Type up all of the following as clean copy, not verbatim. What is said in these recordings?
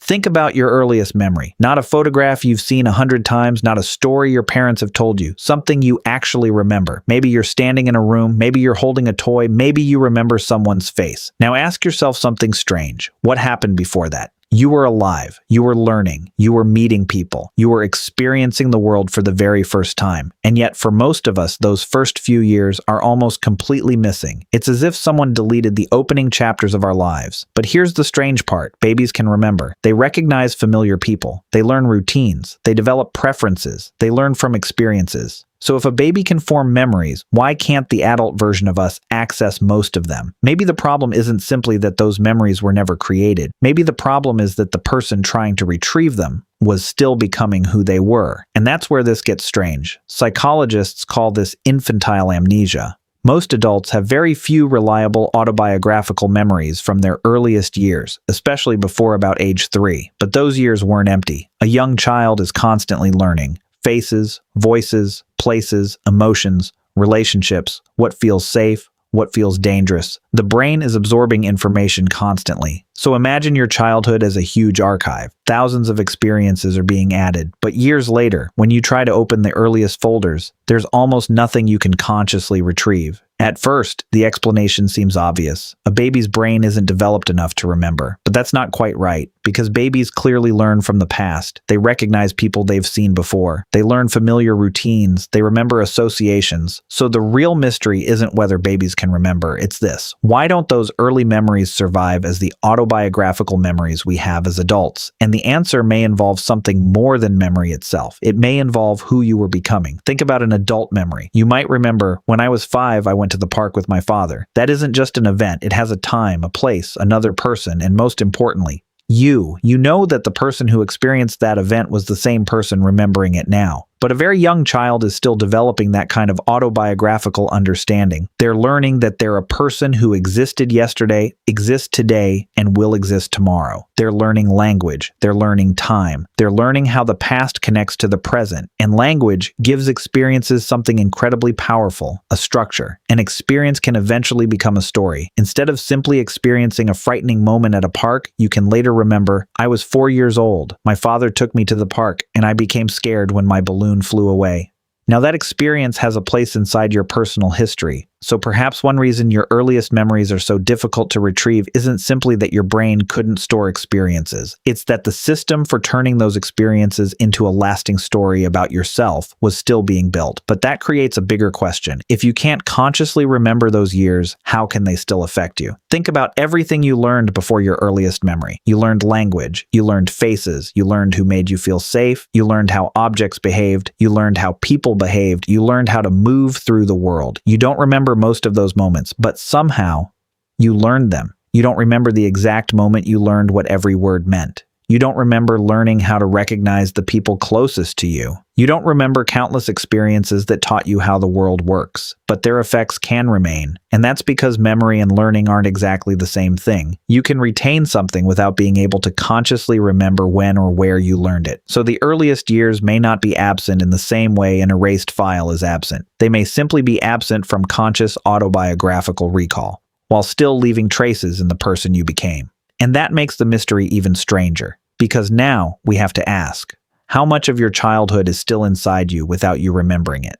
Think about your earliest memory. Not a photograph you've seen 100 times, not a story your parents have told you, something you actually remember. Maybe you're standing in a room, maybe you're holding a toy, maybe you remember someone's face. Now ask yourself something strange. What happened before that? You were alive, you were learning, you were meeting people, you were experiencing the world for the very first time. And yet for most of us, those first few years are almost completely missing. It's as if someone deleted the opening chapters of our lives. But here's the strange part. Babies can remember. They recognize familiar people. They learn routines. They develop preferences. They learn from experiences. So if a baby can form memories, why can't the adult version of us access most of them? Maybe the problem isn't simply that those memories were never created. Maybe the problem is that the person trying to retrieve them was still becoming who they were. And that's where this gets strange. Psychologists call this infantile amnesia. Most adults have very few reliable autobiographical memories from their earliest years, especially before about age 3. But those years weren't empty. A young child is constantly learning. Faces, voices, places, emotions, relationships, what feels safe, what feels dangerous. The brain is absorbing information constantly. So imagine your childhood as a huge archive. Thousands of experiences are being added, but years later, when you try to open the earliest folders, there's almost nothing you can consciously retrieve. At first, the explanation seems obvious. A baby's brain isn't developed enough to remember. But that's not quite right, because babies clearly learn from the past. They recognize people they've seen before. They learn familiar routines. They remember associations. So the real mystery isn't whether babies can remember, it's this. Why don't those early memories survive as the autobiographical memories we have as adults? And the answer may involve something more than memory itself. It may involve who you were becoming. Think about an adult memory. You might remember, when I was 5, I went to the park with my father. That isn't just an event. It has a time, a place, another person, and most importantly, you. You know that the person who experienced that event was the same person remembering it now. But a very young child is still developing that kind of autobiographical understanding. They're learning that they're a person who existed yesterday, exists today, and will exist tomorrow. They're learning language. They're learning time. They're learning how the past connects to the present. And language gives experiences something incredibly powerful, a structure. An experience can eventually become a story. Instead of simply experiencing a frightening moment at a park, you can later remember, I was 4 years old. My father took me to the park, and I became scared when my balloon flew away. Now that experience has a place inside your personal history. So perhaps one reason your earliest memories are so difficult to retrieve isn't simply that your brain couldn't store experiences. It's that the system for turning those experiences into a lasting story about yourself was still being built. But that creates a bigger question. If you can't consciously remember those years, how can they still affect you? Think about everything you learned before your earliest memory. You learned language. You learned faces. You learned who made you feel safe. You learned how objects behaved. You learned how people behaved. You learned how to move through the world. You don't remember most of those moments, but somehow you learned them. You don't remember the exact moment you learned what every word meant. You don't remember learning how to recognize the people closest to you. You don't remember countless experiences that taught you how the world works, but their effects can remain. And that's because memory and learning aren't exactly the same thing. You can retain something without being able to consciously remember when or where you learned it. So the earliest years may not be absent in the same way an erased file is absent. They may simply be absent from conscious autobiographical recall, while still leaving traces in the person you became. And that makes the mystery even stranger, because now we have to ask, how much of your childhood is still inside you without you remembering it?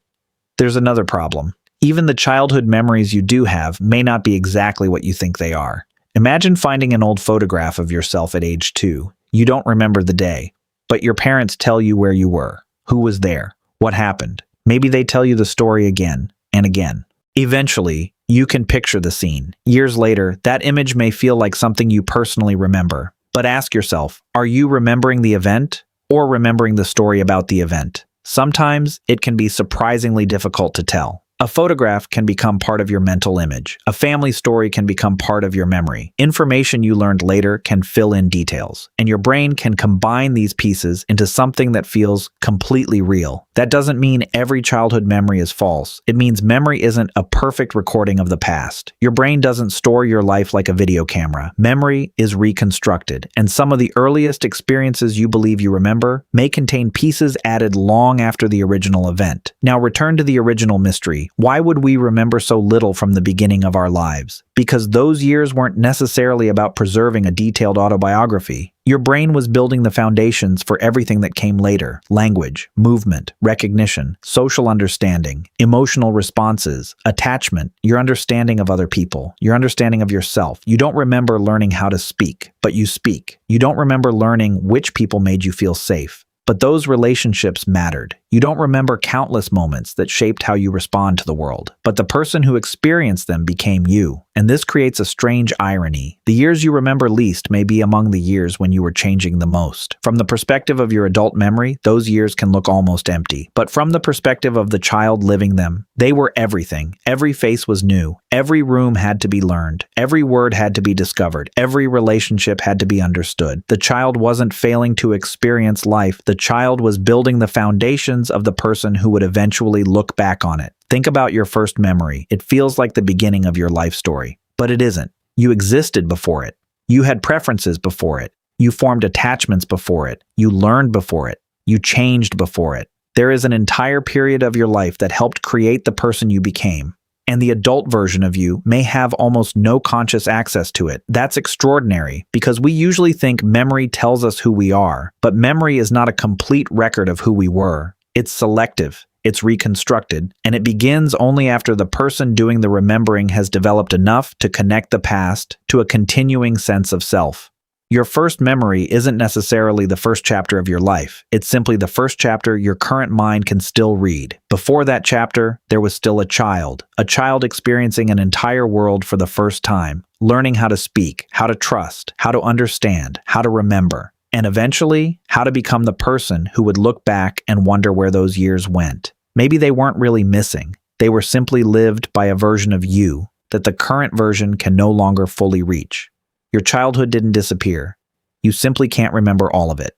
There's another problem. Even the childhood memories you do have may not be exactly what you think they are. Imagine finding an old photograph of yourself at age 2. You don't remember the day, but your parents tell you where you were, who was there, what happened. Maybe they tell you the story again and again. Eventually, you can picture the scene. Years later, that image may feel like something you personally remember. But ask yourself, are you remembering the event or remembering the story about the event? Sometimes it can be surprisingly difficult to tell. A photograph can become part of your mental image. A family story can become part of your memory. Information you learned later can fill in details, and your brain can combine these pieces into something that feels completely real. That doesn't mean every childhood memory is false. It means memory isn't a perfect recording of the past. Your brain doesn't store your life like a video camera. Memory is reconstructed, and some of the earliest experiences you believe you remember may contain pieces added long after the original event. Now return to the original mystery. memory. Why would we remember so little from the beginning of our lives? Because those years weren't necessarily about preserving a detailed autobiography. Your brain was building the foundations for everything that came later: language, movement, recognition, social understanding, emotional responses, attachment, your understanding of other people, your understanding of yourself. You don't remember learning how to speak, but you speak. You don't remember learning which people made you feel safe, but those relationships mattered. You don't remember countless moments that shaped how you respond to the world, but the person who experienced them became you. And this creates a strange irony. The years you remember least may be among the years when you were changing the most. From the perspective of your adult memory, those years can look almost empty. But from the perspective of the child living them, they were everything. Every face was new. Every room had to be learned. Every word had to be discovered. Every relationship had to be understood. The child wasn't failing to experience life. The child was building the foundations of the person who would eventually look back on it. Think about your first memory. It feels like the beginning of your life story, but it isn't. You existed before it. You had preferences before it. You formed attachments before it. You learned before it. You changed before it. There is an entire period of your life that helped create the person you became. And the adult version of you may have almost no conscious access to it. That's extraordinary, because we usually think memory tells us who we are, but memory is not a complete record of who we were. It's selective, it's reconstructed, and it begins only after the person doing the remembering has developed enough to connect the past to a continuing sense of self. Your first memory isn't necessarily the first chapter of your life. It's simply the first chapter your current mind can still read. Before that chapter, there was still a child experiencing an entire world for the first time, learning how to speak, how to trust, how to understand, how to remember, and eventually, how to become the person who would look back and wonder where those years went. Maybe they weren't really missing. They were simply lived by a version of you that the current version can no longer fully reach. Your childhood didn't disappear. You simply can't remember all of it.